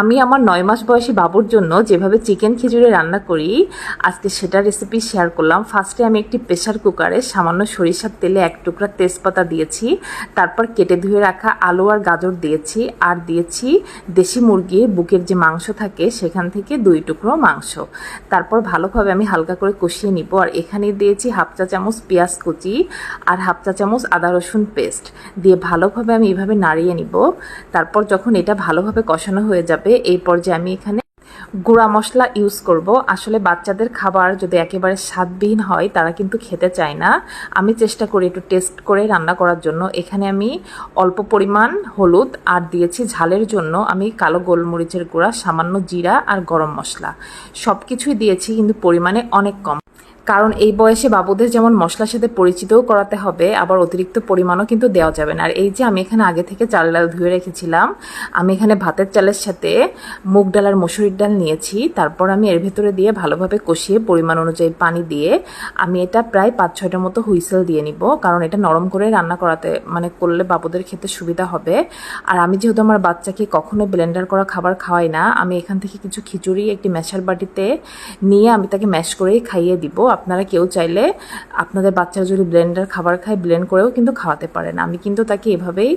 আমি আমার 9 মাস বয়সী বাবুর জন্য যেভাবে চিকেন খিচুড়ি রান্না করি আজকে সেটা রেসিপি শেয়ার করলাম। ফার্স্টে আমি একটি প্রেসার কুকারে সামান্য সরিষার তেলে 1 টুকরা তেজপাতা দিয়েছি, তারপর কেটে ধুয়ে রাখা আলু আর গাজর দিয়েছি, আর দিয়েছি দেশি মুরগির বুকের যে মাংস থাকে সেখান থেকে 2 টুকরো মাংস। তারপর ভালোভাবে আমি হালকা করে কষিয়ে নিব। আর এখানে দিয়েছি 1/2 চা চামচ পেঁয়াজ কুচি আর 1/2 চা চামচ আদা রসুন পেস্ট দিয়ে ভালোভাবে আমি এইভাবে নাড়িয়ে নিব। তারপর যখন এটা ভালোভাবে কষানো হয়ে যাবে এই পর্যায়ে আমি এখানে গুঁড়া মশলা ইউজ করব। আসলে বাচ্চাদের খাবার যদি একেবারে স্বাদবিহীন হয় তারা কিন্তু খেতে চায় না। আমি চেষ্টা করি একটু টেস্ট করে রান্না করার জন্য। এখানে আমি অল্প পরিমাণ হলুদ আর দিয়েছি ঝালের জন্য আমি কালো গোলমরিচের গুঁড়া, সামান্য জিরা আর গরম মশলা সব কিছুই দিয়েছি, কিন্তু পরিমাণে অনেক কম, কারণ এই বয়সে বাবুদের যেমন মশলার সাথে পরিচিতও করাতে হবে, আবার অতিরিক্ত পরিমাণও কিন্তু দেওয়া যাবে না। আর এই যে আমি এখানে আগে থেকে চাল ডাল ধুয়ে রেখেছিলাম, আমি এখানে ভাতের চালের সাথে মুগ ডাল আর মসুরির ডাল নিয়েছি। তারপর আমি এর ভেতরে দিয়ে ভালোভাবে কষিয়ে পরিমাণ অনুযায়ী পানি দিয়ে আমি এটা প্রায় 5-6টার মতো হুইসেল দিয়ে নিব, কারণ এটা নরম করে রান্না করলে বাবুদের খেতে সুবিধা হবে। আর আমি যেহেতু আমার বাচ্চাকে কখনো ব্লেন্ডার করা খাবার খাওয়াই না, আমি এখান থেকে কিছু খিচুড়ি একটি ম্যাশার বাটিতে নিয়ে আমি তাকে ম্যাশ করেই খাইয়ে দিব। আপনারা কেউ চাইলে আপনাদের বাচ্চারা যদি ব্লেন্ডার খাবার খায় ব্লেন্ড করেও কিন্তু খাওয়াতে পারেন। আমি কিন্তু তাকে এভাবেই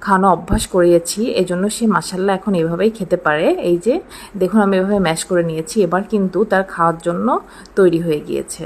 খাওয়ানো অভ্যাস করিয়েছি, এজন্য সে মাশাআল্লাহ এখন এভাবেই খেতে পারে। এই যে দেখুন আমি এভাবে ম্যাশ করে নিয়েছি, এবার কিন্তু তার খাওয়ার জন্য তৈরি হয়ে গিয়েছে।